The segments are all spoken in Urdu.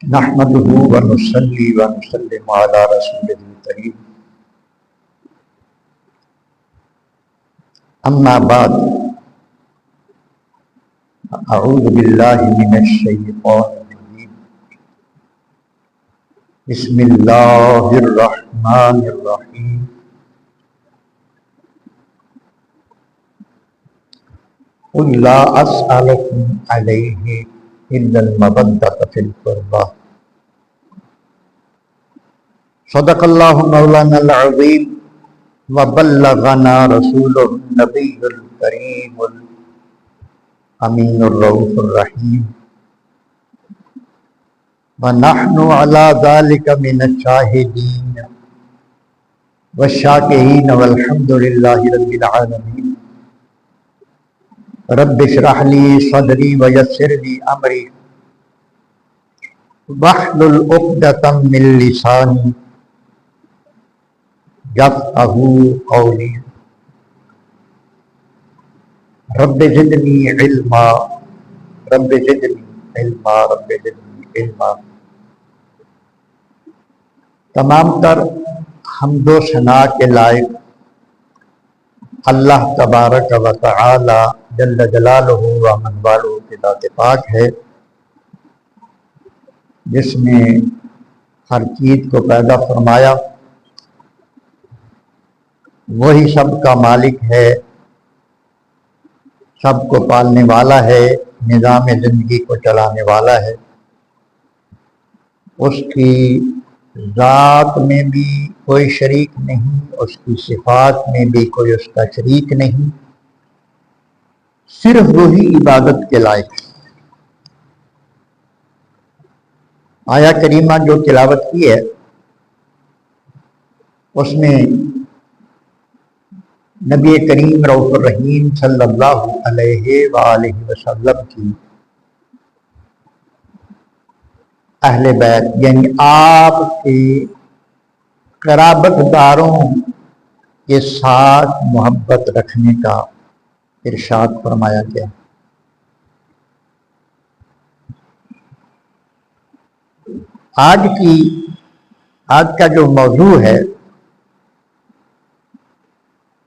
نحمده ونصلي ونسلم على رسوله الكريم اما بعد اعوذ بالله من الشيطان الرجيم بسم الله الرحمن الرحيم قل لا اسألكم عليه الا المودة في القربى صدق الله مولانا العظيم وبلغنا رسوله النبي الكريم الامين الرؤوف الرحيم ونحن على ذلك من الشاهدين والشاكرين والحمد لله رب العالمين رب اشرح لي صدري ويسر لي امري واحلل عقدة من لساني يفقهوا قولي رب زدني علما رب زدني علما رب زدني علما۔ تمام تر حمد و ثنا کے لائق اللہ تبارک و تعالی جل جلالہ و من والہ کی ذات پاک ہے، جس نے ہر چیز کو پیدا فرمایا، وہی سب کا مالک ہے، سب کو پالنے والا ہے، نظام زندگی کو چلانے والا ہے۔ اس کی ذات میں بھی کوئی شریک نہیں، اس کی صفات میں بھی کوئی اس کا شریک نہیں، صرف وہی عبادت کے لائق ہے۔ آیا کریمہ جو تلاوت کی ہے اس میں نبی کریم رؤوف الرحیم صلی اللہ علیہ وآلہ وسلم کی اہل بیت یعنی آپ کے قرابت داروں کے ساتھ محبت رکھنے کا ارشاد فرمایا گیا۔ آج کا جو موضوع ہے،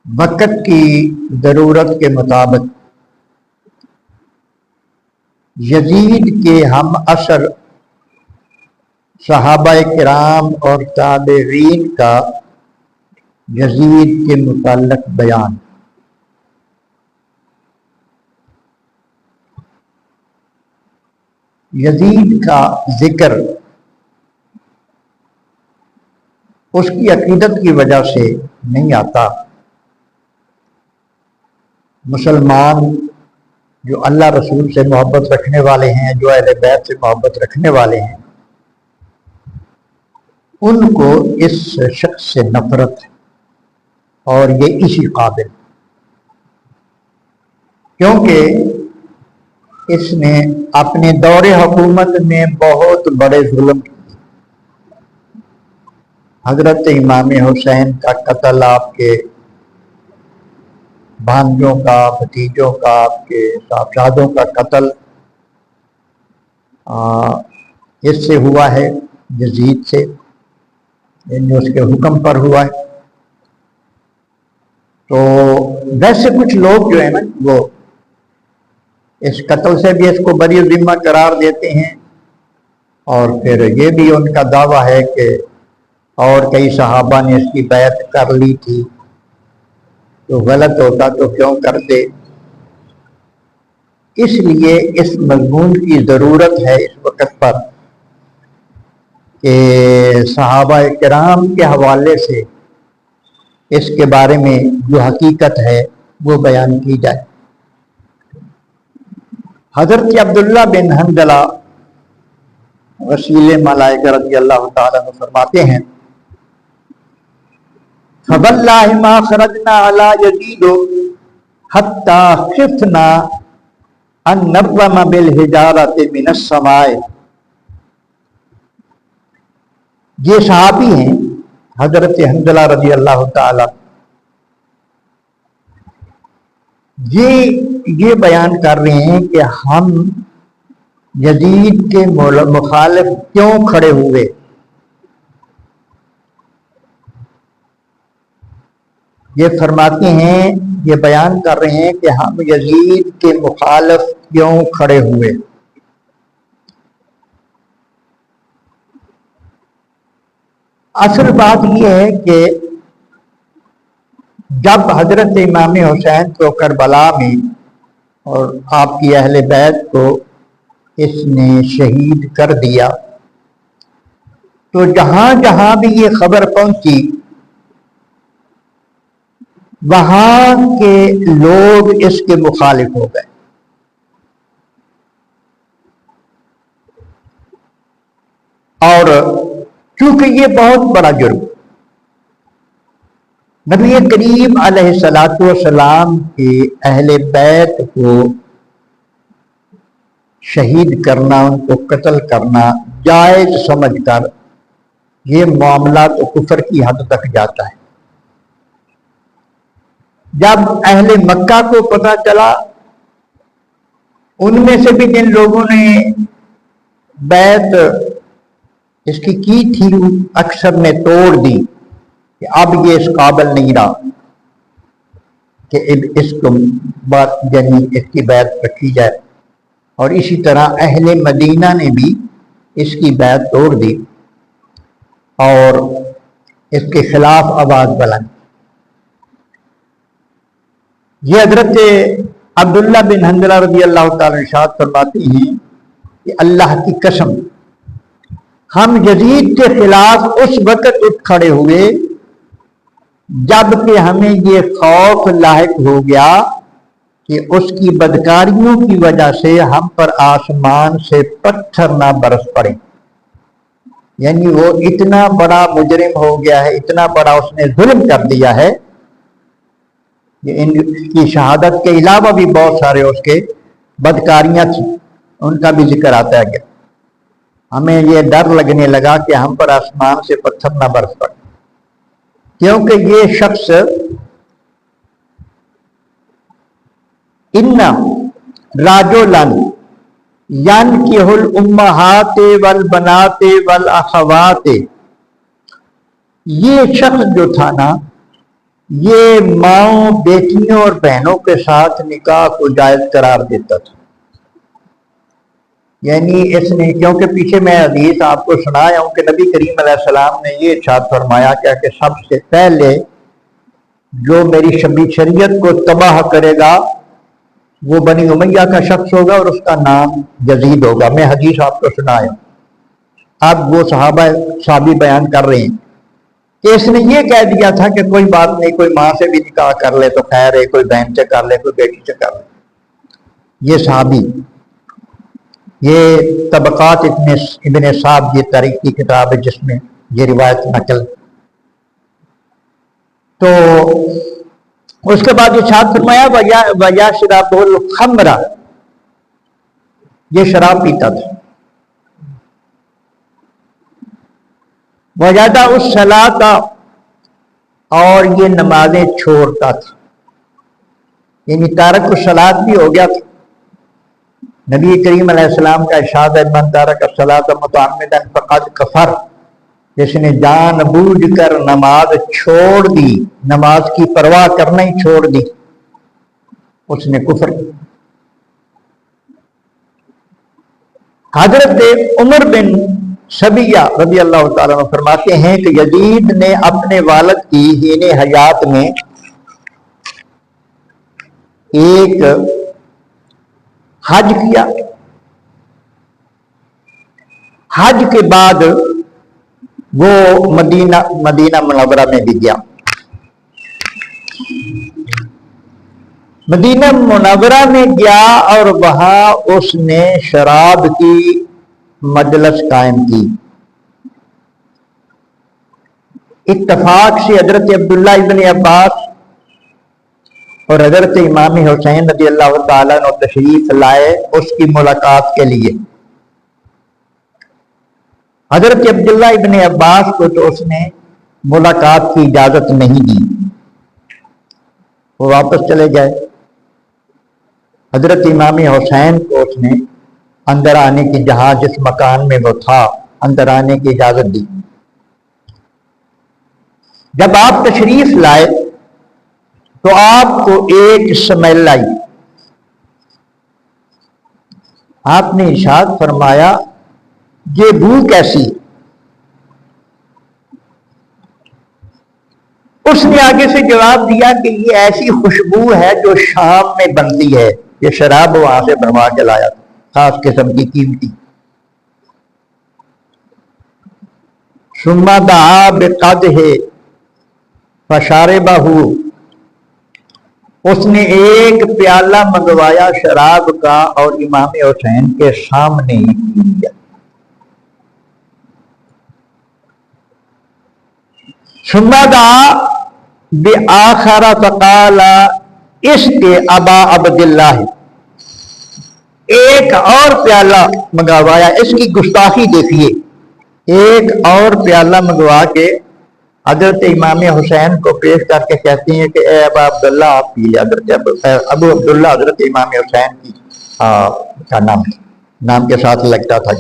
وقت کی ضرورت کے مطابق یزید کے ہم عصر صحابہ کرام اور تابعین کا یزید کے متعلق بیان۔ یزید کا ذکر اس کی عقیدت کی وجہ سے نہیں آتا۔ مسلمان جو اللہ رسول سے محبت رکھنے والے ہیں، جو اہل بیت سے محبت رکھنے والے ہیں، ان کو اس شخص سے نفرت ہے، اور یہ اسی قابل، کیونکہ اس نے اپنے دور حکومت میں بہت بڑے ظلم کیے۔ حضرت امام حسین کا قتل، آپ کے بھانجوں کا، بھتیجوں کا، آپ کے صاحبزادوں کا قتل اس سے ہوا ہے، یزید سے، یعنی اس کے حکم پر ہوا ہے۔ تو ویسے کچھ لوگ جو ہیں نا، وہ اس قتل سے بھی اس کو بری ذمہ قرار دیتے ہیں، اور پھر یہ بھی ان کا دعویٰ ہے کہ اور کئی صحابہ نے اس کی بیعت کر لی تھی، تو غلط ہوتا تو کیوں کرتے۔ اس لیے اس مضمون کی ضرورت ہے اس وقت پر کہ صحابہ کرام کے حوالے سے اس کے بارے میں جو حقیقت ہے وہ بیان کی جائے۔ حضرت عبداللہ بن حنظلہ غسیل ملائکہ رضی اللہ تعالیٰ عنہ فرماتے ہیں، فواللہ ما خرجنا علی یزید حتی خفنا ان نرم بالحجارۃ من السماء۔ یہ صحابی ہیں حضرت حنظلہ رضی اللہ تعالی، یہ بیان کر رہے ہیں کہ ہم یزید کے مخالف کیوں کھڑے ہوئے؟ یہ فرماتے ہیں، یہ بیان کر رہے ہیں کہ ہم یزید کے مخالف کیوں کھڑے ہوئے۔ اصل بات یہ ہے کہ جب حضرت امام حسین کو کربلا میں اور آپ کی اہل بیت کو اس نے شہید کر دیا، تو جہاں جہاں بھی یہ خبر پہنچی وہاں کے لوگ اس کے مخالف ہو گئے، اور چونکہ یہ بہت بڑا جرم نبی کریم علیہ الصلوۃ والسلام کے اہل بیت کو شہید کرنا، ان کو قتل کرنا جائز سمجھ کر یہ معاملہ تو کفر کی حد تک جاتا ہے۔ جب اہل مکہ کو پتہ چلا، ان میں سے بھی جن لوگوں نے بیعت اس کی تھی اکثر نے توڑ دی کہ اب یہ اس قابل نہیں رہا کہ اس کو یعنی اس کی بیعت رکھی جائے، اور اسی طرح اہل مدینہ نے بھی اس کی بیعت توڑ دی اور اس کے خلاف آواز بلند۔ یہ حضرت عبداللہ بن حنظلہ رضی اللہ تعالی ارشاد فرماتے ہیں کہ اللہ کی قسم ہم یزید کے خلاف اس وقت اٹھ کھڑے ہوئے جب کہ ہمیں یہ خوف لاحق ہو گیا کہ اس کی بدکاریوں کی وجہ سے ہم پر آسمان سے پتھر نہ برس پڑے، یعنی وہ اتنا بڑا مجرم ہو گیا ہے، اتنا بڑا اس نے ظلم کر دیا ہے کہ ان کی شہادت کے علاوہ بھی بہت سارے اس کے بدکاریاں تھیں، ان کا بھی ذکر آتا ہے کہ ہمیں یہ ڈر لگنے لگا کہ ہم پر آسمان سے پتھر نہ برس پڑے، کیونکہ یہ شخص ان راجولن ينكح الامہات والبنات والاخوات، یہ شخص جو تھا نا یہ ماؤں، بیٹیوں اور بہنوں کے ساتھ نکاح کو جائز قرار دیتا تھا۔ یعنی اس نے، کیونکہ پیچھے میں حدیث آپ کو سنایا ہوں کہ نبی کریم علیہ السلام نے یہ ارشاد فرمایا کہ سب سے پہلے جو میری شریعت کو تباہ کرے گا وہ بنی امیہ کا شخص ہوگا اور اس کا نام یزید ہوگا۔ میں حدیث آپ کو سنایا، اب وہ صحابی بیان کر رہے ہیں کہ اس نے یہ کہہ دیا تھا کہ کوئی بات نہیں، کوئی ماں سے بھی نکاح کر لے تو خیر ہے، کوئی بہن سے کر لے، کوئی بیٹی سے کر لے۔ یہ صحابی، یہ طبقات ابن صاحب یہ تاریخ کی کتاب ہے جس میں یہ روایت نقل۔ تو اس کے بعد ارشاد فرمایا وَيَشْرَبُ الْخَمْرَ، یہ شراب پیتا تھا، وَيَدَعُ الصَّلَاةَ، اور یہ نمازیں چھوڑتا تھا، یعنی تارک الصلاۃ بھی ہو گیا تھا۔ نبی کریم علیہ السلام کا ارشاد ہے من تارک الصلاۃ متعمدا فقد کفر، جس نے جان بوجھ کر نماز چھوڑ دی، نماز کی پرواہ کرنا ہی چھوڑ دی، اس نے کفر کی۔ حضرت عمر بن سبیہ رضی اللہ تعالیٰ عنہ فرماتے ہیں کہ یزید نے اپنے والد کی حین حیات میں ایک حج کیا، حج کے بعد وہ مدینہ منورہ میں بھی گیا۔ مدینہ منورہ میں گیا اور وہاں اس نے شراب کی مجلس قائم کی۔ اتفاق سے حضرت عبداللہ ابن عباس اور حضرت امام حسین رضی اللہ تعالیٰ عنہ تشریف لائے اس کی ملاقات کے لیے۔ حضرت عبداللہ ابن عباس کو تو اس نے ملاقات کی اجازت نہیں دی، وہ واپس چلے گئے۔ حضرت امام حسین کو اس نے اندر آنے کی، جہاں جس مکان میں وہ تھا اندر آنے کی اجازت دی۔ جب آپ تشریف لائے تو آپ کو ایک سمیل آئی۔ آپ نے ارشاد فرمایا یہ بو کیسی؟ اس نے آگے سے جواب دیا کہ یہ ایسی خوشبو ہے جو شام میں بنتی ہے، یہ شراب وہاں سے بنوا کے لایا تھا، خاص قسم کی قیمتی۔ ثم دعا بقدح فشربہ، اس نے ایک پیالہ منگوایا شراب کا اور امام حسین کے سامنے ہی پی لیا۔ ثم دعا بآخر فقال اسق ابا عبداللہ، ایک اور پیالہ منگوایا۔ اس کی گستاخی دیکھیے، ایک اور پیالہ منگوا کے حضرت امام حسین کو پیش کر کے کہتے ہیں کہ اے ابا عبداللہ آپ پی لیا۔ حضرت ابو عبداللہ حضرت امام حسین کی کا نام کے ساتھ لگتا تھا۔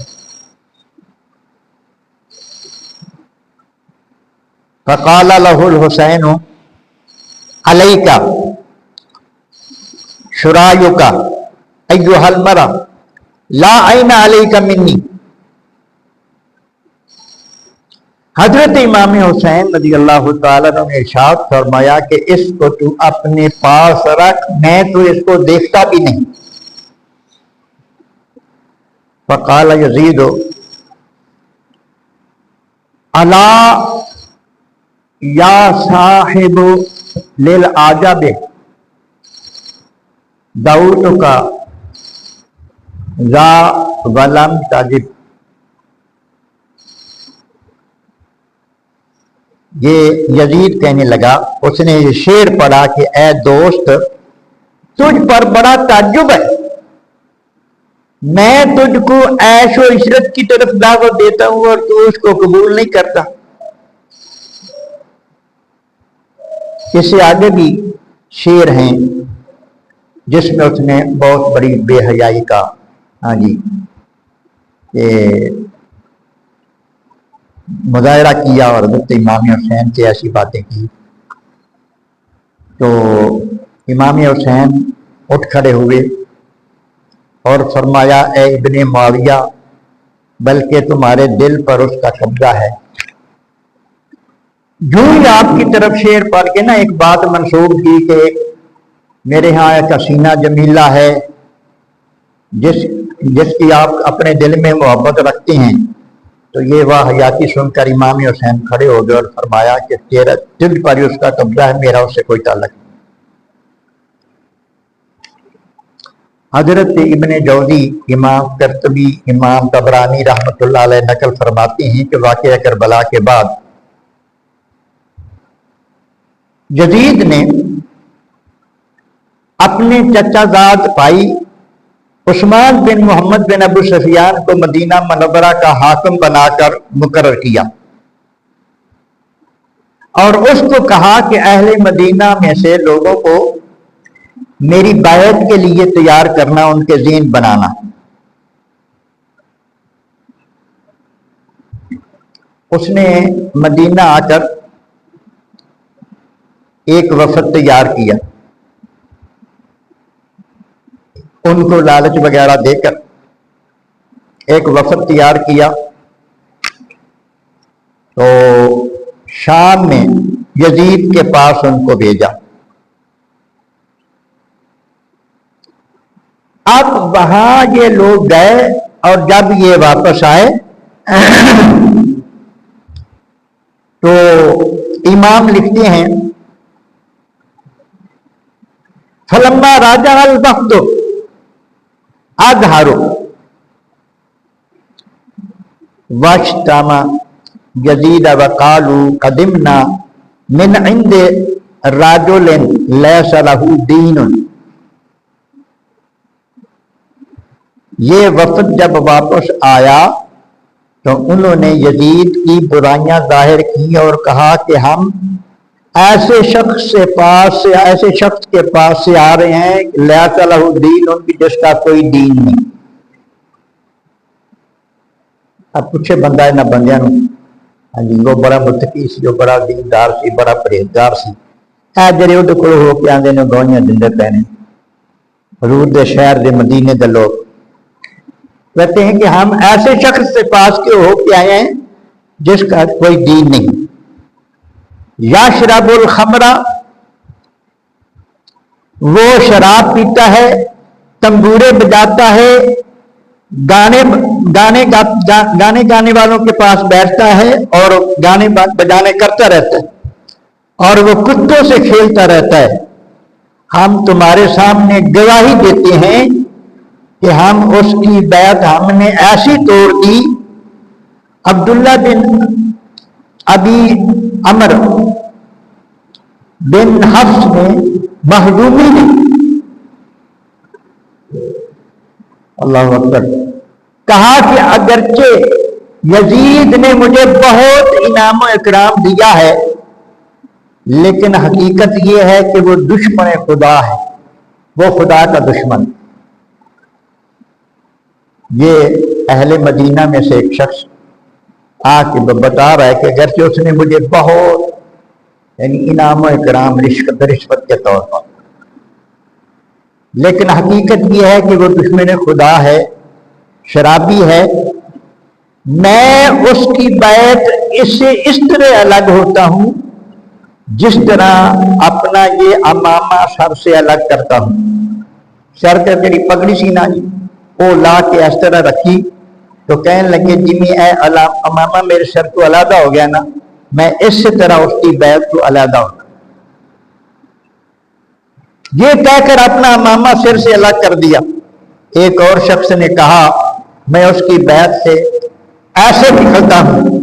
فقال له الحسین علیک شرایک ایھا المرء لا عین علیک منی۔ حضرت امام حسین رضی اللہ تعالیٰ نے ارشاد فرمایا کہ اس کو تو اپنے پاس رکھ، میں تو اس کو دیکھتا بھی نہیں۔ فقال یزید الا یا صاحب للعجب دعوتک ذا ولم تجب۔ یہ یزید کہنے لگا، اس نے یہ شعر پڑھا کہ اے دوست تجھ پر بڑا تعجب ہے، میں تجھ کو عیش و عشرت کی طرف دعوت دیتا ہوں اور تو اس کو قبول نہیں کرتا۔ اس سے آگے بھی شعر ہیں جس میں اس نے بہت بڑی بے حیائی کا مظاہرہ کیا اور حضرت امام حسین سے ایسی باتیں کی۔ تو امام حسین اٹھ کھڑے ہوئے اور فرمایا اے ابن معاویہ بلکہ تمہارے دل پر اس کا قبضہ ہے۔ جو ہی آپ کی طرف شعر پڑھ کے ایک بات منسوب کی کہ میرے ہاں ایک حسینہ جمیلہ ہے جس کی آپ اپنے دل میں محبت رکھتے ہیں، تو یہ واحیاتی سن کر امام حسین کھڑے ہو گئے اور فرمایا کہ تیرا دل پر اس کا قبضہ ہے، میرا اس سے کوئی تعلق نہیں۔ حضرت ابن جوزی، امام قرطبی، امام طبرانی رحمۃ اللہ علیہ نقل فرماتے ہیں کہ واقعہ کربلا کے بعد یزید نے اپنے چچا زاد بھائی عثمان بن محمد بن ابو سفیان کو مدینہ منورہ کا حاکم بنا کر مقرر کیا اور اس کو کہا کہ اہل مدینہ میں سے لوگوں کو میری بیعت کے لیے تیار کرنا، ان کے ذہن بنانا۔ اس نے مدینہ آ کر ایک وفد تیار کیا، ان کو لالچ وغیرہ دے کر ایک وفد تیار کیا، تو شام میں یزید کے پاس ان کو بھیجا۔ اب وہاں یہ لوگ گئے اور جب یہ واپس آئے تو امام لکھتے ہیں فلما راجع الوفد اظہروا واجتمع یزید وقالوا قدمنا من عند رجل لیس له دین۔ یہ وفد جب واپس آیا تو انہوں نے یزید کی برائیاں ظاہر کی اور کہا کہ ہم ایسے شخص کے پاس سے آ رہے ہیں لیس له دین، ان کی جس کا کوئی دین نہیں۔ اب پوچھے بندہ نہ بندیاں نوں، ہاں جی وہ بڑا متقی سی، وہ بڑا دیندار سی، بڑا پرہیزگار سی، اے جڑے وہ کول ہو کے آندے نے گوئیاں دندے پے نے حضور دے شہر دے مدینے دے لوگ کہتے ہیں کہ ہم ایسے شخص سے پاس کے ہو کے آئے ہیں جس کا کوئی دین نہیں، یشرب الخمرہ، وہ شراب پیتا ہے، تنبورے بجاتا ہے، گانے گانے والوں کے پاس بیٹھتا ہے اور گانے بجانے کرتا رہتا ہے اور وہ کتوں سے کھیلتا رہتا ہے۔ ہم تمہارے سامنے گواہی دیتے ہیں کہ ہم اس کی بیعت ہم نے ایسی توڑ دی، عبداللہ بن ابی عمر بن حفص نے مخزومی نے، اللہ اکبر، کہا کہ اگرچہ یزید نے مجھے بہت انعام و اکرام دیا ہے لیکن حقیقت یہ ہے کہ وہ دشمن خدا ہے، وہ خدا کا دشمن۔ یہ اہل مدینہ میں سے ایک شخص آ کے بتا رہا ہے کہ اگرچہ اس نے مجھے بہت یعنی انعام و اکرام رشوت کے طور پر، لیکن حقیقت یہ ہے کہ وہ دشمن خدا ہے، شرابی ہے۔ میں اس کی بیعت اس سے اس طرح الگ ہوتا ہوں جس طرح اپنا یہ امامہ سر سے الگ کرتا ہوں۔ سر کا تیری پگڑی سی نا جی وہ لا کے اس طرح رکھی تو کہنے لگے جی میں اے امامہ میرے سر کو علیحدہ ہو گیا نا، میں اس طرح اس کی بیعت کو علیحدہ ہوتا، یہ کہہ کر اپنا امامہ سر سے الگ کر دیا۔ ایک اور شخص نے کہا میں اس کی بیعت سے ایسے نکلتا ہوں،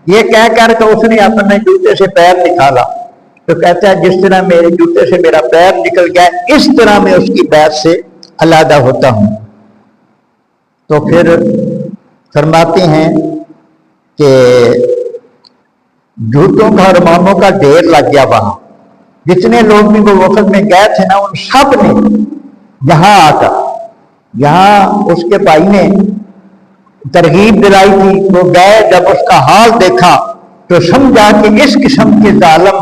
یہ کہہ کر کہ اس نے اپنے جوتے سے پیر نکالا تو کہتا ہے جس طرح میرے جوتے سے میرا پیر نکل گیا اس طرح میں اس کی بیعت سے علیحدہ ہوتا ہوں۔ تو پھر فرماتے ہیں کہ جوتوں کا اور اماموں کا ڈھیر لگ گیا وہاں، جتنے لوگ بھی وہ وفد میں گئے تھے نا ان سب نے یہاں آ کر، یہاں اس کے بھائی نے ترغیب دلائی تھی، وہ گئے، جب اس کا حال دیکھا تو سمجھا کہ اس قسم کے ظالم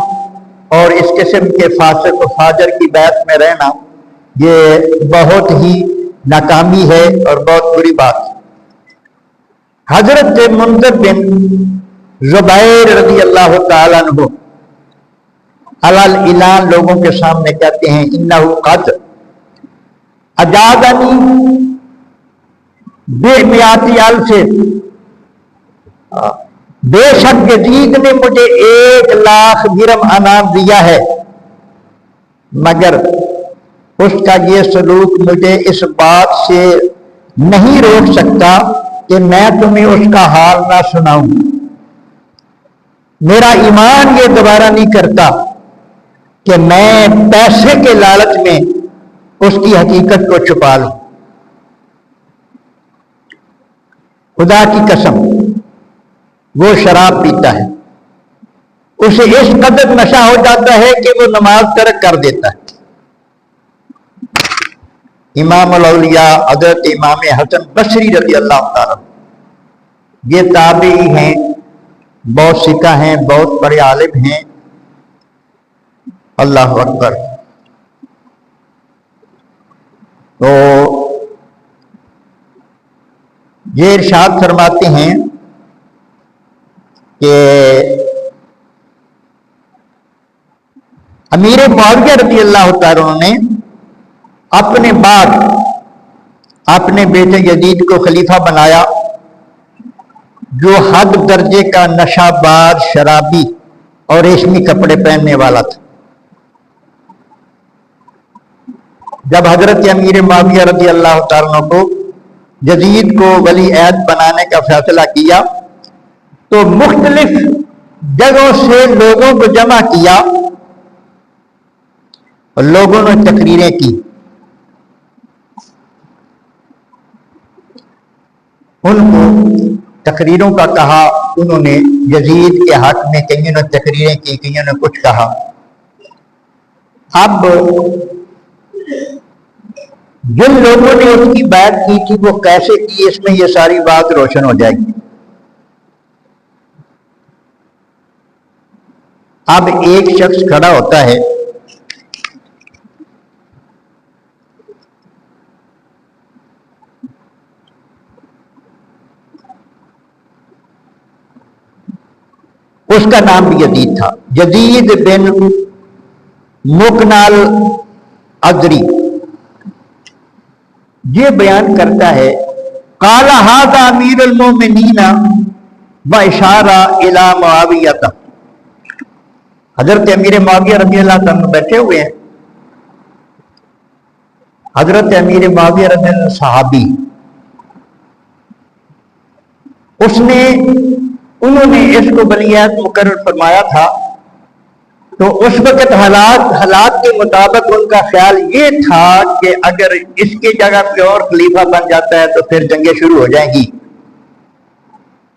اور اس قسم کے فاسق و فاجر کی بیعت میں رہنا یہ بہت ہی ناکامی ہے اور بہت بری بات ہے۔ حضرت منذر بن زبیر رضی اللہ تعالیٰ عنہ علل اعلان لوگوں کے سامنے کہتے ہیں انہو قد اجازنی بِمِئَةِ الف، بے شک یزید نے مجھے 1,00,000 درہم انعام دیا ہے، مگر اس کا یہ سلوک مجھے اس بات سے نہیں روک سکتا کہ میں تمہیں اس کا حال نہ سناؤں۔ میرا ایمان یہ دوبارہ نہیں کرتا کہ میں پیسے کے لالچ میں اس کی حقیقت کو چھپا لوں۔ خدا کی قسم وہ شراب پیتا ہے، اسے اس قدر نشہ ہو جاتا ہے کہ وہ نماز ترک کر دیتا ہے۔ امام الاولیاء حضرت امام حسن بصری رضی اللہ تعالیٰ یہ تابعی ہیں، بہت سکہ ہیں، بہت بڑے عالم ہیں، اللہ اکبر۔ تو یہ ارشاد فرماتے ہیں کہ امیر معاویہ رضی اللہ تعالیٰ نے اپنے بعد اپنے بیٹے یزید کو خلیفہ بنایا جو حد درجے کا نشہ باز، شرابی اور ریشمی کپڑے پہننے والا تھا۔ جب حضرت امیر معاویہ رضی اللہ تعالیٰ کو یزید کو ولی عہد بنانے کا فیصلہ کیا تو مختلف جگہوں سے لوگوں کو جمع کیا اور لوگوں نے تقریریں کی۔ ان کو تقریروں کا کہا، انہوں نے یزید کے حق میں کئیوں نے تقریریں کی، کئیوں نے کچھ کہا۔ اب جن لوگوں نے اس کی بیعت کی تھی وہ کیسے کی، اس میں یہ ساری بات روشن ہو جائے گی۔ اب ایک شخص کھڑا ہوتا ہے، اس کا نام بھی یزید تھا، یزید بن مکنال ازری، یہ بیان کرتا ہے قال ھذا امیر المومنین و اشارہ الی معاویہ، حضرت امیر معاویہ رضی اللہ عنہ بیٹھے ہوئے ہیں، حضرت امیر معاویہ رضی اللہ صحابی، انہوں نے اس کو بنیاد مقرر فرمایا تھا، تو اس وقت حالات کے مطابق ان کا خیال یہ تھا کہ اگر اس کی جگہ پہ اور خلیفہ بن جاتا ہے تو پھر جنگیں شروع ہو جائیں گی،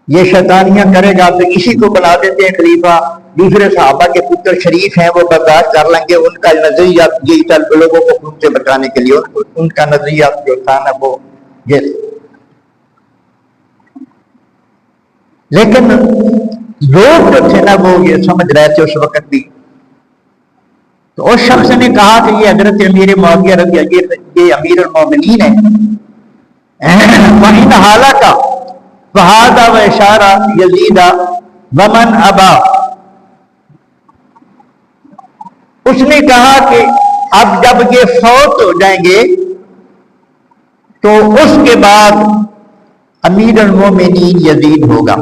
یہ شیطانیاں کرے گا تو اسی کو بنا دیتے ہیں خلیفہ، دوسرے صحابہ کے پتر شریف ہیں وہ برداشت کر لیں گے، ان کا نظریہ یہی تھا لوگوں کو خون سے بچانے کے لیے، ان کا نظریہ جو تھا نا وہ یہ، لیکن لوگ جو تھے نا وہ یہ سمجھ رہے تھے اس وقت بھی، تو اس شخص نے کہا کہ یہ حضرت امیر معاویہ رضی یہ امیر المومنین ہے، وَإِنْ هَلَكَ فَهَذَا وَإِشَارَةُ يَزِيدَ وَمَنْ أَبَى، اس نے کہا کہ اب جب یہ فوت ہو جائیں گے تو اس کے بعد امیر المومنین یزید ہوگا۔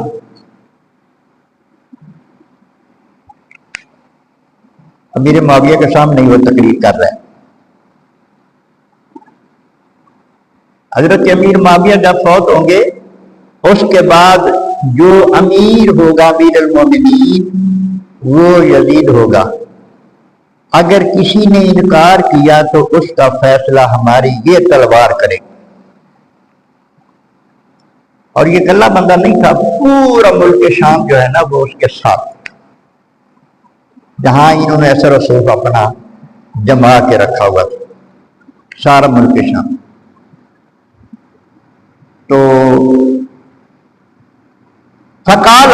امیر معاویہ کے سامنے وہ تقریر کر رہا ہے، حضرت امیر معاویہ جب فوت ہوں گے اس کے بعد جو امیر ہوگا امیر المومنین وہ یزید ہوگا، اگر کسی نے انکار کیا تو اس کا فیصلہ ہماری یہ تلوار کرے گی، اور یہ اکلا بندہ نہیں تھا، پورا ملک شام جو ہے نا وہ اس کے ساتھ، جہاں انہوں نے اثر و رسوخ اپنا جما کے رکھا ہوا تھا، سارا ملک شام۔ تو فقال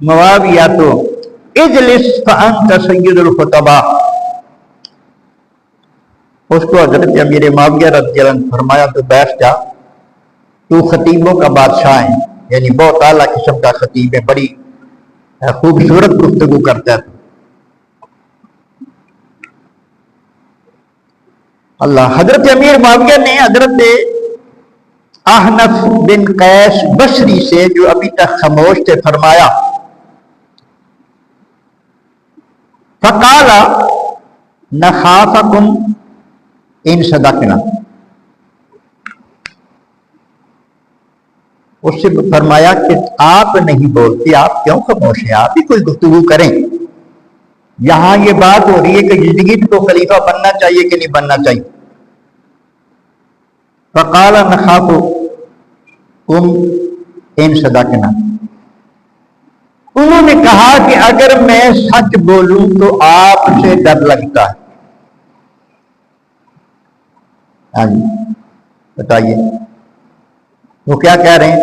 معاویہ تو اجلس فانت سید الخطباء، اس کو حضرت امیر معاویہ رضی اللہ عنہ فرمایا تو بیٹھ جا، تو خطیبوں کا بادشاہ ہے، یعنی بہت اعلیٰ قسم کا خطیب ہے، بڑی خوبصورت گفتگو کرتا ہے۔ اللہ، حضرت امیر معاویہ نے حضرت احنف بن قیس بصری سے جو ابھی تک خاموش تھے فرمایا فقال نخافکم ان صدقنا، اس سے فرمایا کہ آپ نہیں بولتے، آپ کیوں خاموش ہیں، آپ ہی کوئی گفتگو کریں، یہاں یہ بات ہو رہی ہے کہ یزید کو خلیفہ بننا چاہیے کہ نہیں بننا چاہیے۔ فقال نخافکم ان صدقنا، انہوں نے کہا کہ اگر میں سچ بولوں تو آپ سے ڈر لگتا ہے۔ ہاں جی بتائیے وہ کیا کہہ رہے ہیں؟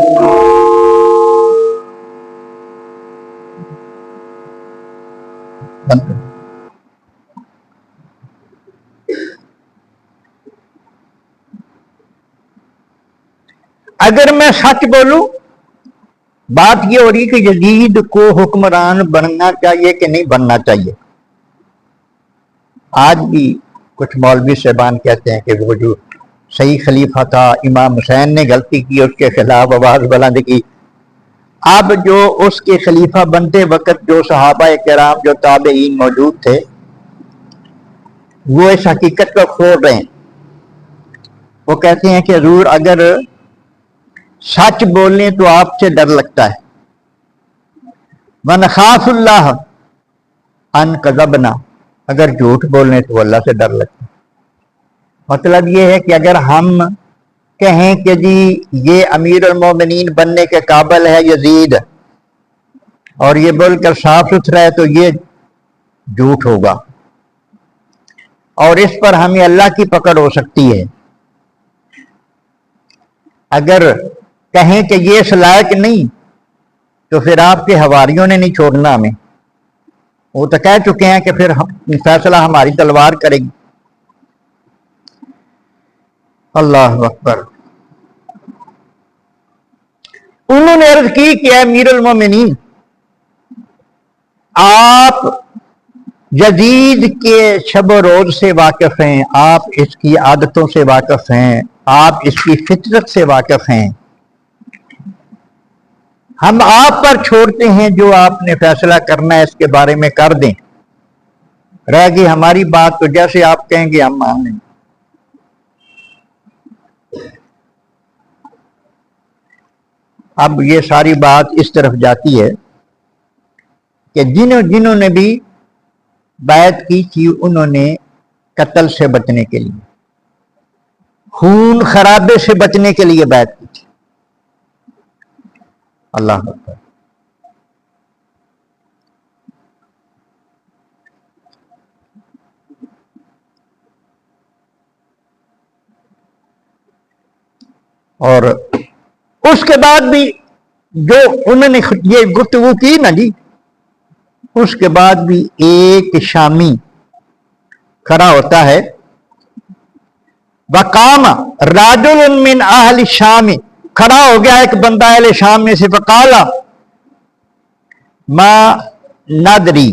اگر میں سچ بولوں، بات یہ ہو رہی کہ یزید کو حکمران بننا چاہیے کہ نہیں بننا چاہیے۔ آج بھی کچھ مولوی صاحبان کہتے ہیں کہ وہ جو صحیح خلیفہ تھا امام حسین نے غلطی کی، اس کے خلاف آواز بلند کی، اب جو اس کے خلیفہ بنتے وقت جو صحابہ کرام جو تابعین موجود تھے وہ اس حقیقت کو کھول رہے ہیں، وہ کہتے ہیں کہ حضور اگر سچ بولنے تو آپ سے ڈر لگتا ہے، وَنَخَافُ اللَّهَ أَن كَذَبْنَا، اگر جھوٹ بولنے تو اللہ سے ڈر لگتا ہے۔ مطلب یہ ہے کہ اگر ہم کہیں کہ جی یہ امیر المومنین بننے کے قابل ہے یزید، اور یہ بول کر صاف ستھرا ہے، تو یہ جھوٹ ہوگا، اور اس پر ہمیں اللہ کی پکڑ ہو سکتی ہے۔ اگر کہیں کہ یہ اس لائق نہیں تو پھر آپ کے حواریوں نے نہیں چھوڑنا ہمیں، وہ تو کہہ چکے ہیں کہ پھر فیصلہ ہماری تلوار کرے گی. اللہ اکبر. انہوں نے عرض کی کہ اے امیر المومنین، آپ یزید کے شب و روز سے واقف ہیں، آپ اس کی عادتوں سے واقف ہیں، آپ اس کی فطرت سے واقف ہیں. ہم آپ پر چھوڑتے ہیں، جو آپ نے فیصلہ کرنا ہے اس کے بارے میں کر دیں. رہ گئی ہماری بات تو جیسے آپ کہیں گے ہم مان لیں. اب یہ ساری بات اس طرف جاتی ہے کہ جنہوں نے بھی بیعت کی تھی انہوں نے قتل سے بچنے کے لیے، خون خرابے سے بچنے کے لیے بیعت کی تھی. اللہ اکبر. اور اس کے بعد بھی جو انہوں نے یہ گفتگو کی نا جی، اس کے بعد بھی ایک شامی کھڑا ہوتا ہے. وقام راجل من اہل الشام، کھڑا ہو گیا ایک بندہ اہل شام میں سے. فقالا ما ندری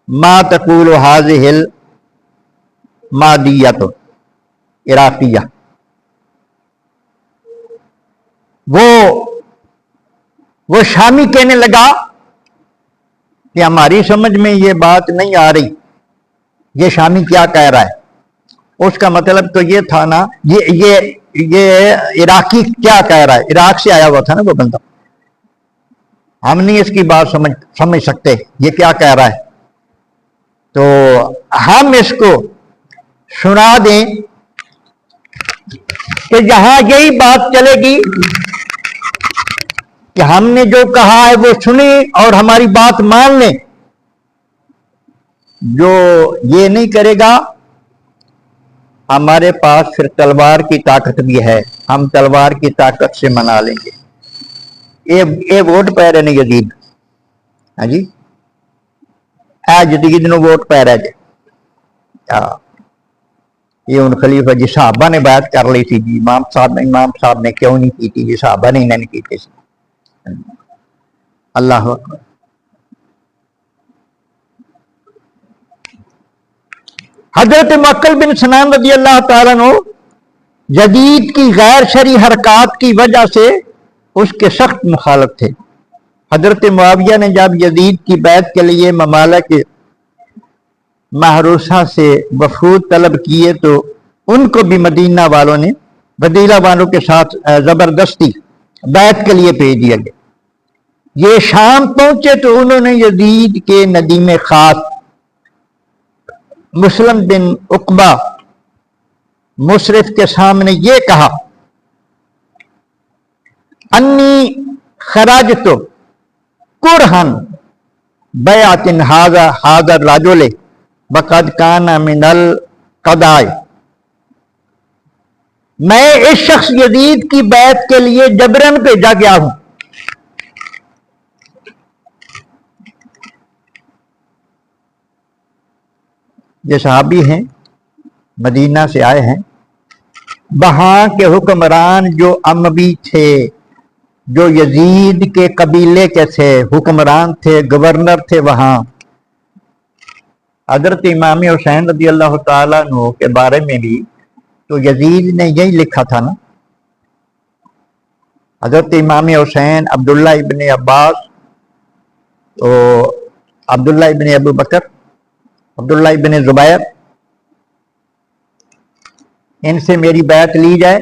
ما تقول هذه المادیۃ عراقیہ. وہ شامی کہنے لگا کہ ہماری سمجھ میں یہ بات نہیں آ رہی، یہ شامی کیا کہہ رہا ہے. اس کا مطلب تو یہ تھا نا، یہ عراقی کیا کہہ رہا ہے، عراق سے آیا ہوا تھا نا وہ بندہ. ہم نہیں اس کی بات سمجھ سکتے یہ کیا کہہ رہا ہے، تو ہم اس کو سنا دیں کہ جہاں یہی بات چلے گی کہ ہم نے جو کہا ہے وہ سنیں اور ہماری بات مان لیں. جو یہ نہیں کرے گا ہمارے پاس پھر تلوار کی طاقت بھی ہے، ہم تلوار کی طاقت سے منا لیں گے. یہ ووٹ پہ رہے نے یزید. ہاں جی، اے جدید نو ووٹ پہ رہے جی. یہ ان خلیفہ جی صحابہ نے بیعت کر لی تھی جی، امام صاحب نے کیوں نہیں کی تھی جی، صحابہ نے انہیں کی تھی. اللہ اکبر. حضرت معقل بن سنان رضی اللہ تعالیٰ عنہ یزید کی غیر شرعی حرکات کی وجہ سے اس کے سخت مخالف تھے. حضرت معاویہ نے جب یزید کی بیعت کے لیے ممالک محروسہ سے وفود طلب کیے تو ان کو بھی مدینہ والوں کے ساتھ زبردستی بیعت کے لیے بھیج دیا گیا. یہ شام پہنچے تو انہوں نے یزید کے ندیم خاص مسلم بن عقبہ مصرف کے سامنے یہ کہا، انی خرجت کرہن بیعت ھذا الرجل وقد کان من القضاء. میں اس شخص یزید کی بیعت کے لیے جبرن بھیجا گیا ہوں. یہ صحابی ہیں، مدینہ سے آئے ہیں. وہاں کے حکمران جو اموی تھے، جو یزید کے قبیلے کے تھے، حکمران تھے، گورنر تھے وہاں. حضرت امام حسین رضی اللہ تعالیٰ عنہ کے بارے میں بھی تو یزید نے یہی لکھا تھا نا. حضرت امام حسین، عبداللہ ابن عباس، تو عبداللہ ابن ابو بکر، عبداللہ ابن زبیر، ان سے میری بیعت لی جائے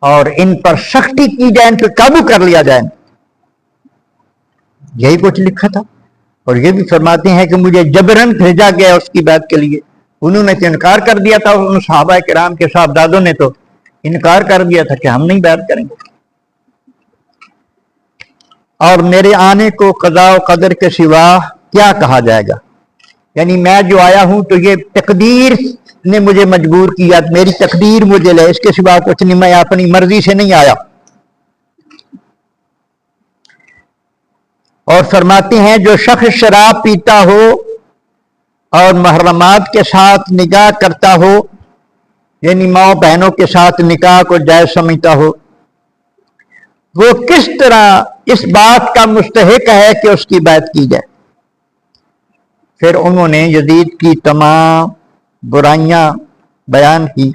اور ان پر سختی کی جائے، ان پہ قابو کر لیا جائے. یہی کچھ لکھا تھا. اور یہ بھی فرماتے ہیں کہ مجھے جبرن بھیجا گیا اس کی بیعت کے لیے. انہوں نے تو انکار کر دیا تھا، ان صحابہ کرام کے صاحبزادوں نے تو انکار کر دیا تھا کہ ہم نہیں بیعت کریں گے. اور میرے آنے کو قضاء و قدر کے سوا کیا کہا جائے گا، یعنی میں جو آیا ہوں تو یہ تقدیر نے مجھے مجبور کیا، میری تقدیر مجھے لے، اس کے سوا کچھ نہیں، میں اپنی مرضی سے نہیں آیا. اور فرماتے ہیں جو شخص شراب پیتا ہو اور محرمات کے ساتھ نکاح کرتا ہو، یعنی ماں بہنوں کے ساتھ نکاح کو جائز سمجھتا ہو، وہ کس طرح اس بات کا مستحق ہے کہ اس کی بیعت کی جائے۔ پھر انہوں نے یزید کی تمام برائیاں بیان کی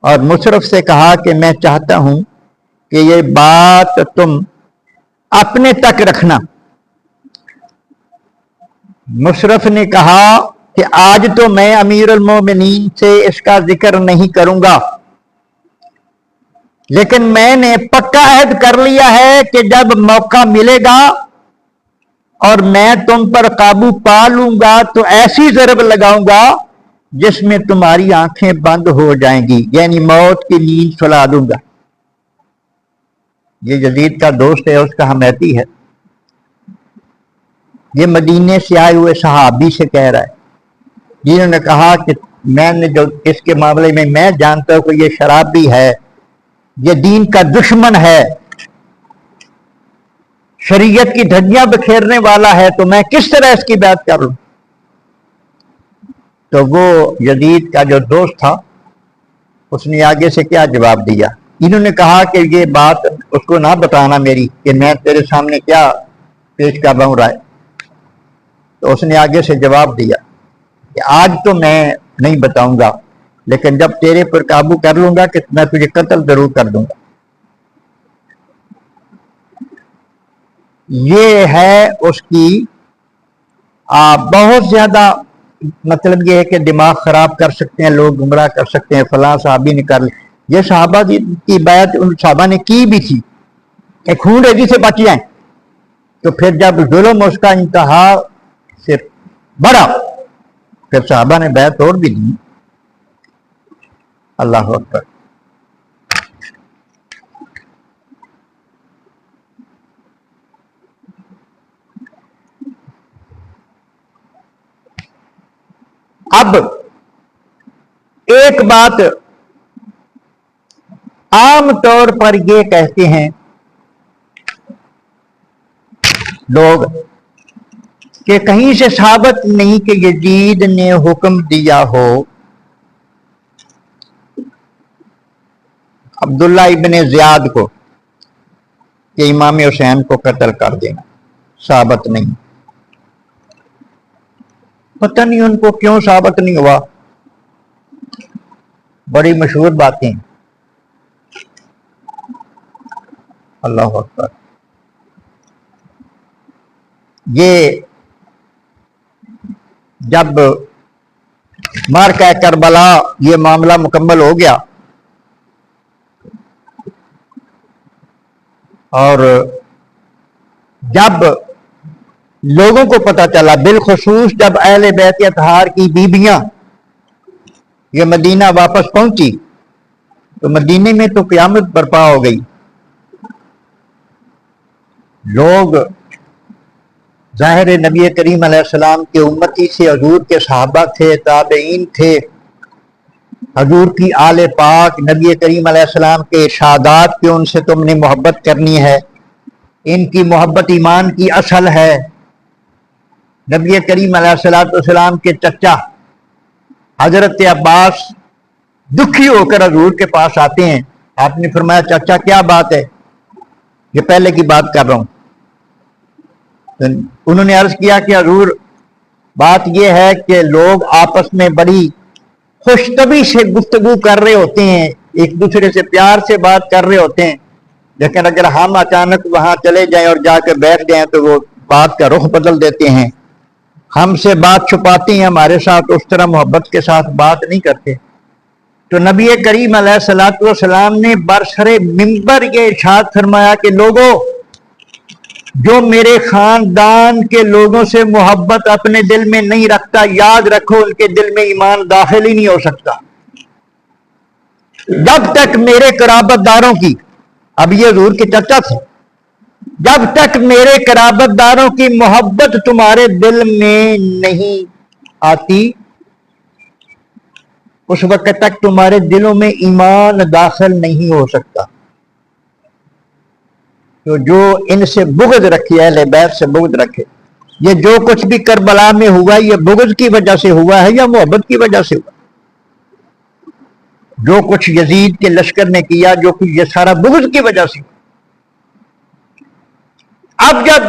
اور مشرف سے کہا کہ میں چاہتا ہوں کہ یہ بات تم اپنے تک رکھنا۔ مشرف نے کہا کہ آج تو میں امیر المومنین سے اس کا ذکر نہیں کروں گا، لیکن میں نے پکا عہد کر لیا ہے کہ جب موقع ملے گا اور میں تم پر قابو پا لوں گا تو ایسی ضرب لگاؤں گا جس میں تمہاری آنکھیں بند ہو جائیں گی، یعنی موت کی نیند سلا دوں گا۔ یہ یزید کا دوست ہے، اس کا حمیتی ہے، یہ مدینے سے آئے ہوئے صحابی سے کہہ رہا ہے جنہوں نے کہا کہ میں نے جو اس کے معاملے میں میں جانتا ہوں کہ یہ شرابی ہے، یہ دین کا دشمن ہے، شریعت کی دھجیاں بکھیرنے والا ہے، تو میں کس طرح اس کی بات کر لوں۔ تو وہ یزید کا جو دوست تھا اس نے آگے سے کیا جواب دیا؟ انہوں نے کہا کہ یہ بات اس کو نہ بتانا میری کہ میں تیرے سامنے کیا پیش کر رہا ہوں رائے۔ تو اس نے آگے سے جواب دیا کہ آج تو میں نہیں بتاؤں گا، لیکن جب تیرے پر قابو کر لوں گا کہ میں تجھے قتل ضرور کر دوں گا۔ یہ ہے اس کی بہت زیادہ مطلب یہ ہے کہ دماغ خراب کر سکتے ہیں لوگ، گمراہ کر سکتے ہیں، فلاں صحابی نے کر لی۔ یہ صحابہ کی بیعت ان صحابہ نے کی بھی تھی کہ خون ریزی سے بچ جائیں، تو پھر جب ظلم اس کا انتہا سے بڑھا پھر صحابہ نے بیعت توڑ بھی دی۔ اللہ اکبر۔ اب ایک بات عام طور پر یہ کہتے ہیں لوگ کہ کہیں سے ثابت نہیں کہ یزید نے حکم دیا ہو عبداللہ ابن زیاد کو کہ امام حسین کو قتل کر دینا، ثابت نہیں۔ پتہ نہیں ان کو کیوں ثابت نہیں ہوا، بڑی مشہور باتیں۔ اللہ اکبر۔ یہ جب معرکہ کربلا یہ معاملہ مکمل ہو گیا اور جب لوگوں کو پتہ چلا، بالخصوص جب اہل بیت اطہار کی بیبیاں یہ مدینہ واپس پہنچی تو مدینے میں تو قیامت برپا ہو گئی۔ لوگ ظاہر نبی کریم علیہ السلام کے امتی سے، حضور کے صحابہ تھے، تابعین تھے، حضور کی آل پاک، نبی کریم علیہ السلام کے ارشادات کہ ان سے تم نے محبت کرنی ہے، ان کی محبت ایمان کی اصل ہے۔ نبی کریم علیہ السلام کے چچا حضرت عباس دکھی ہو کر حضور کے پاس آتے ہیں، آپ نے فرمایا چچا کیا بات ہے؟ یہ پہلے کی بات کر رہا ہوں۔ انہوں نے عرض کیا کہ حضور بات یہ ہے کہ لوگ آپس میں بڑی خوش طبعی سے گفتگو کر رہے ہوتے ہیں، ایک دوسرے سے پیار سے بات کر رہے ہوتے ہیں، لیکن اگر ہم اچانک وہاں چلے جائیں اور جا کے بیٹھ جائیں تو وہ بات کا رخ بدل دیتے ہیں، ہم سے بات چھپاتے ہیں، ہمارے ساتھ اس طرح محبت کے ساتھ بات نہیں کرتے۔ تو نبی کریم علیہ السلام نے برسر منبر یہ ارشاد فرمایا کہ لوگوں جو میرے خاندان کے لوگوں سے محبت اپنے دل میں نہیں رکھتا، یاد رکھو ان کے دل میں ایمان داخل ہی نہیں ہو سکتا۔ جب تک میرے قرابت داروں کی، اب یہ حضور کے چچا تھے، جب تک میرے قرابت داروں کی محبت تمہارے دل میں نہیں آتی اس وقت تک تمہارے دلوں میں ایمان داخل نہیں ہو سکتا۔ تو جو ان سے بغض رکھے، اہل بیت سے بغض رکھے، یہ جو کچھ بھی کربلا میں ہوا یہ بغض کی وجہ سے ہوا ہے یا محبت کی وجہ سے ہوا؟ جو کچھ یزید کے لشکر نے کیا، جو کچھ، یہ سارا بغض کی وجہ سے۔ اب جب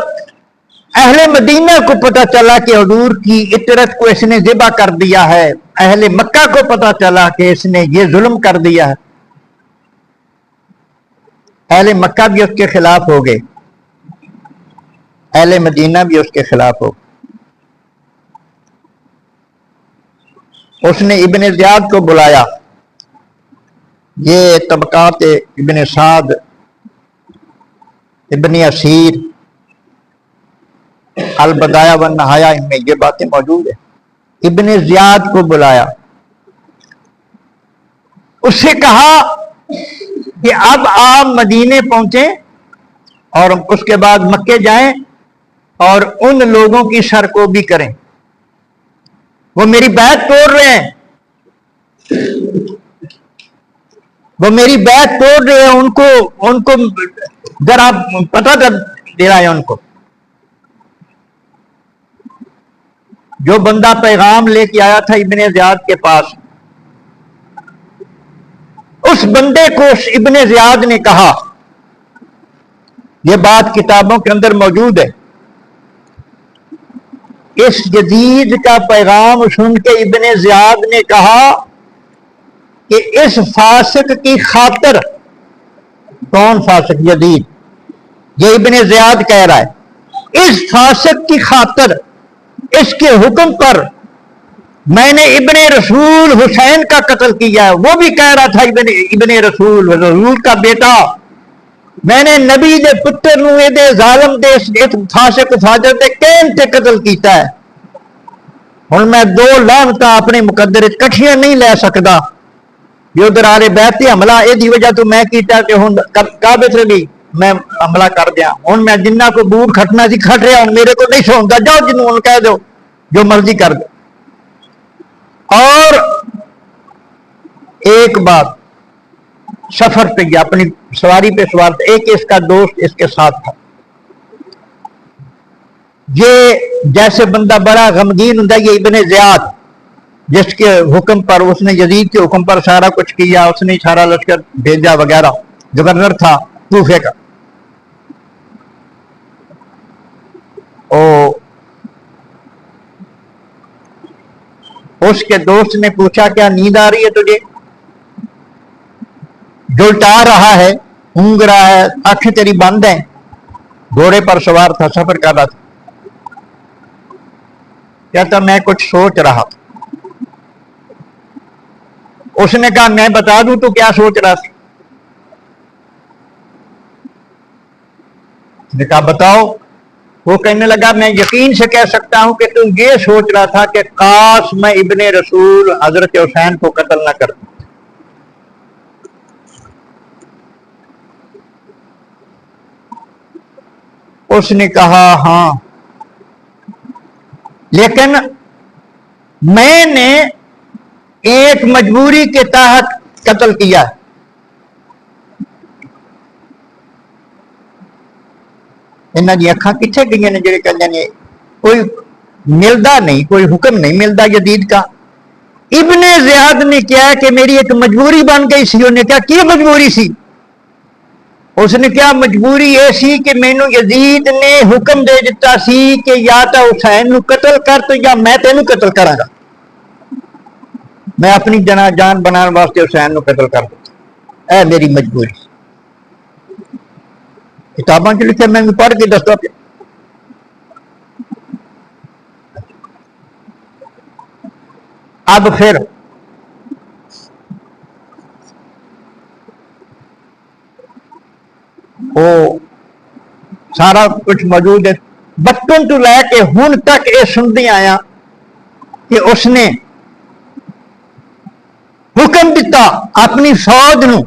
اہل مدینہ کو پتا چلا کہ حضور کی عطرت کو اس نے ذبح کر دیا ہے، اہل مکہ کو پتا چلا کہ اس نے یہ ظلم کر دیا ہے، اہل مکہ بھی اس کے خلاف ہو گئے، اہل مدینہ بھی اس کے خلاف ہو گئے۔ اس نے ابن زیاد کو بلایا، یہ طبقات ابن سعد، ابن اسیر، البدایہ والنہایہ، ان میں یہ باتیں موجود ہیں۔ ابن زیاد کو بلایا، اس سے کہا کہ اب آپ مدینے پہنچیں اور اس کے بعد مکے جائیں اور ان لوگوں کی سرکوبی کریں، وہ میری بیعت توڑ رہے ہیں، وہ میری بیعت توڑ رہے ہیں، ان کو ذرا پتہ دلا ہے ان کو۔ جو بندہ پیغام لے کے آیا تھا ابن زیاد کے پاس، اس بندے کو ابن زیاد نے کہا، یہ بات کتابوں کے اندر موجود ہے، اس جدید کا پیغام سن کے ابن زیاد نے کہا کہ اس فاسق کی خاطر، کون فاسق؟ جدید، یہ ابن زیاد کہہ رہا ہے، اس فاسق کی خاطر، اس کے حکم پر میں نے ابن رسول حسین کا قتل کیا ہے۔ وہ بھی کہہ رہا تھا ابن رسول کا بیٹا، میں نے نبی دے پتر نو دے ظالم دے فاسق فاجر دے کین تے قتل کیتا ہے۔ ہن میں دو لعنتاں اپنے مقدر کٹھیاں نہیں لے سکدا، جو درارے بیت تے حملہ اے دی وجہ تو میں کیتا کہ ہن کعبے تے بھی میں حملہ کر دیا، ہن میں جنہ کو بوٹ کھٹنا سی کھٹ رہا، ہن میرے کو نہیں سوندا، جاؤ جنوں کہہ دو جو مرضی کر دو۔ اور ایک بات، سفر پہ گیا، اپنی سواری پہ سوار تھا، ایک اس کا دوست اس کے ساتھ تھا، یہ جیسے بندہ بڑا غمگین ہوں، یہ ابن زیاد جس کے حکم پر، اس نے یزید کے حکم پر سارا کچھ کیا، اس نے سارا لشکر بھیجا وغیرہ، گورنر تھا کوفے کا، اس کے دوست نے پوچھا کیا نیند آ رہی ہے تجھے؟ جو ٹا رہا ہے، اونگ رہا ہے، آنکھیں تیری بند ہیں، گھوڑے پر سوار تھا، سفر کر رہا تھا، کہتا میں کچھ سوچ رہا تھا۔ اس نے کہا میں بتا دوں تو کیا سوچ رہا تھا؟ اس نے کہا بتاؤ۔ وہ کہنے لگا میں یقین سے کہہ سکتا ہوں کہ تم یہ سوچ رہا تھا کہ کاش میں ابن رسول حضرت حسین کو قتل نہ کرتا۔ اس نے کہا ہاں، لیکن میں نے ایک مجبوری کے تحت قتل کیا ہے۔ انہاں دی اکھاں کتھے گئیاں نے جڑے کہندے نے کوئی ملدا نہیں، کوئی حکم نہیں ملدا جدید کا۔ ابن زیاد نے کیا کہ میری ایک مجبوری بن گئی سی۔ انہوں نے کہا کیا مجبوری سی؟ اس نے کیا مجبوری یہ سی کہ مینوں یزید نے حکم دے دیتا سی کہ یا تو حسین نو قتل کر تو یا میں تینوں قتل کراں گا۔ میں اپنی جان بنان واسطے حسین نو قتل کر دیتا، اے میری مجبوری۔ کتاباں چ لکھے، میں پڑھ کے دستا پیا۔ اب پھر وہ سارا کچھ موجود ہے، بچپن تو لے کے ہن تک یہ سنتے آیا کہ اس نے حکم دیتا اپنی فوج نو،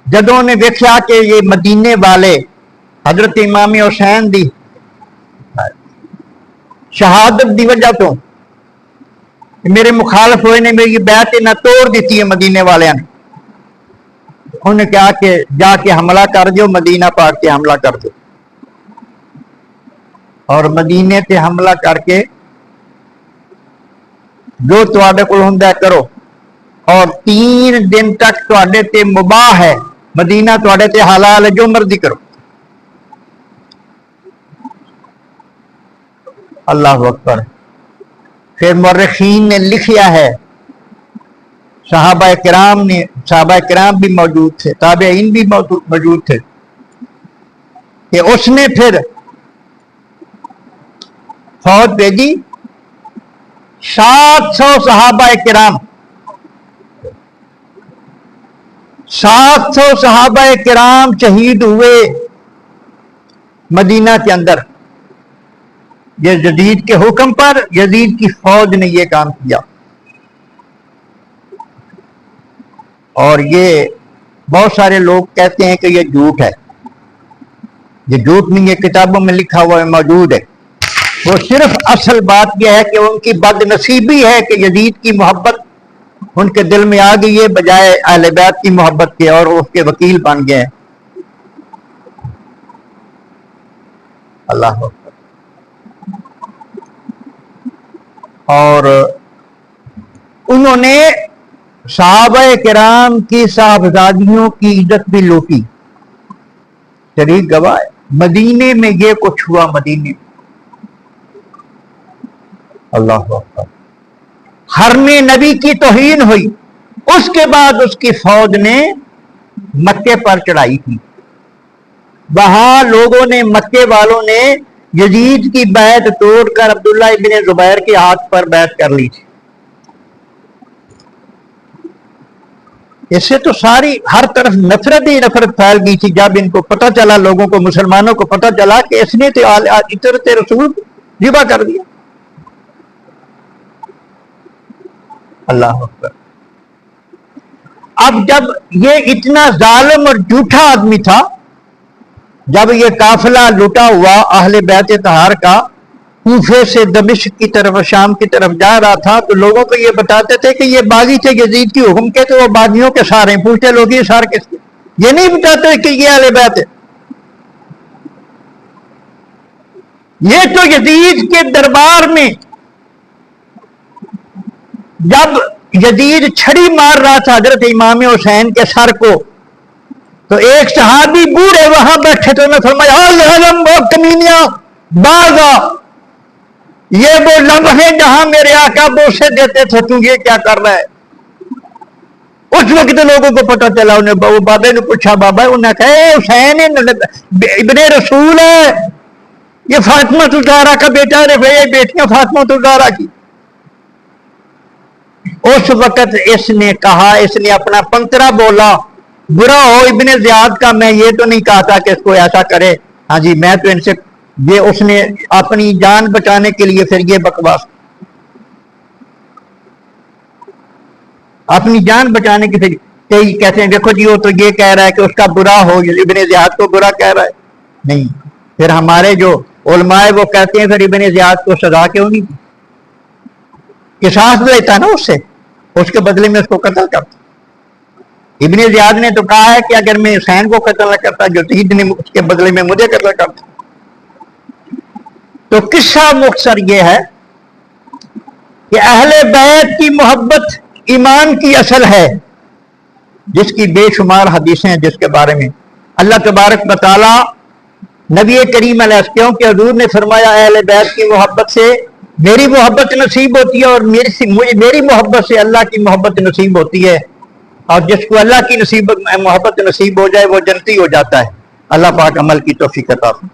جدوں نے دیکھا کہ یہ مدینے والے حضرت امام حسین دی شہادت دی وجہ تو میرے مخالف ہوئے نے، میری بیعت نہ توڑ دیتی ہے مدینے والوں نے، انہوں نے کہا کہ جا کے حملہ کر دو، مدینہ پاک کے حملہ کر دو، اور مدینے تے حملہ کر کے جو تواڈے کول ہوندا ہے کرو، اور 3 دن تک تواڈے تے مباح ہے، مدینہ تواڈے تے حلال ہے، جو مرضی کرو۔ اللہ اکبر۔ پھر مورخین نے لکھیا ہے، صحابہ کرام بھی موجود تھے، تابعین بھی موجود تھے، کہ اس نے پھر فوج بھیجی، 700 صحابہ کرام 700 صحابہ کرام شہید ہوئے مدینہ کے اندر۔ یہ یزید کے حکم پر یزید کی فوج نے یہ کام کیا، اور یہ بہت سارے لوگ کہتے ہیں کہ یہ جھوٹ ہے، یہ جھوٹ نہیں، یہ کتابوں میں لکھا ہوا ہے، موجود ہے۔ وہ صرف اصل بات یہ ہے کہ ان کی بد نصیبی ہے کہ یزید کی محبت ان کے دل میں آ گئی ہے بجائے اہل بیت کی محبت کے، اور اس کے وکیل بن گئے ہیں۔ اللہ اکبر۔ اور انہوں نے صحابہ کرام کی صاحبزادیوں کی عزت بھی لوٹی، شریک گواہ ہے۔ مدینے میں یہ کچھ ہوا، مدینے میں، اللہ اکبر، حرم نبی کی توہین ہوئی۔ اس کے بعد اس کی فوج نے مکے پر چڑھائی کی، وہاں لوگوں نے، مکے والوں نے یزید کی بیعت توڑ کر عبداللہ ابن زبیر کے ہاتھ پر بیعت کر لی تھی۔ اس سے تو ساری ہر طرف نفرت ہی نفرت پھیل گئی تھی جب ان کو پتہ چلا، لوگوں کو، مسلمانوں کو پتہ چلا کہ اس نے تو عطرت رسول ذبح کر دیا۔ اللہ اکبر۔ اب جب یہ اتنا ظالم اور جھوٹا آدمی تھا، جب یہ قافلہ لٹا ہوا اہل بیت طہار کا کوفے سے دمشق کی طرف، شام کی طرف جا رہا تھا، تو لوگوں کو یہ بتاتے تھے کہ یہ باغی تھے یزید کی حکم کے، تو وہ باغیوں کے سارے پوچھتے لوگ، یہ سار کس کے؟ یہ نہیں بتاتے کہ یہ اہل بیت ہے۔ یہ تو یزید کے دربار میں جب یزید چھڑی مار رہا تھا حضرت امام حسین کے سر کو، تو ایک صحابی بوڑھے وہاں بیٹھے تو انہوں نے فرمایا، الحلم وہ کمینیا باغا، یہ وہ لمحے جہاں میرے آقا بوسے دیتے تھے، تو یہ کیا کر رہا ہے؟ اس وقت لوگوں کو پتہ چلا، انہیں وہ بابے نے پوچھا، بابا، انہوں نے کہا اے حسین ابن رسول ہے، یہ فاطمہ الزہرا کا بیٹا ہے، یہ بیٹیاں فاطمہ الزہرا کی۔ اس وقت اس نے کہا، اس نے اپنا پنترا بولا، برا ہو ابن زیاد کا، میں یہ تو نہیں کہا تھا کہ اس کو ایسا کرے، ہاں جی میں تو ان سے، یہ اس نے اپنی جان بچانے کے لیے پھر یہ بکواس، اپنی جان بچانے کی، پھر کئی کہتے ہیں دیکھو جی وہ تو یہ کہہ رہا ہے کہ اس کا برا ہو، ابن زیاد کو برا کہہ رہا ہے، نہیں۔ پھر ہمارے جو علماء وہ کہتے ہیں پھر ابن زیاد کو سزا کیوں نہیں دی؟ قصاص لیتا نا اس سے، اس کے بدلے میں اس کو قتل کرتا۔ ابن زیاد نے تو کہا ہے کہ اگر میں حسین کو قتل نہ کرتا، جو یزید نے اس کے بدلے میں مجھے قتل کرتا۔ تو قصہ مختصر یہ ہے کہ اہل بیت کی محبت ایمان کی اصل ہے، جس کی بے شمار حدیثیں ہیں، جس کے بارے میں اللہ تبارک و تعالی نبی کریم علیہ السلام کے حضور نے فرمایا، اہل بیت کی محبت سے میری محبت نصیب ہوتی ہے، اور میری محبت سے اللہ کی محبت نصیب ہوتی ہے، اور جس کو اللہ کی محبت نصیب ہو جائے وہ جنتی ہو جاتا ہے۔ اللہ پاک عمل کی توفیق عطا فرمائے۔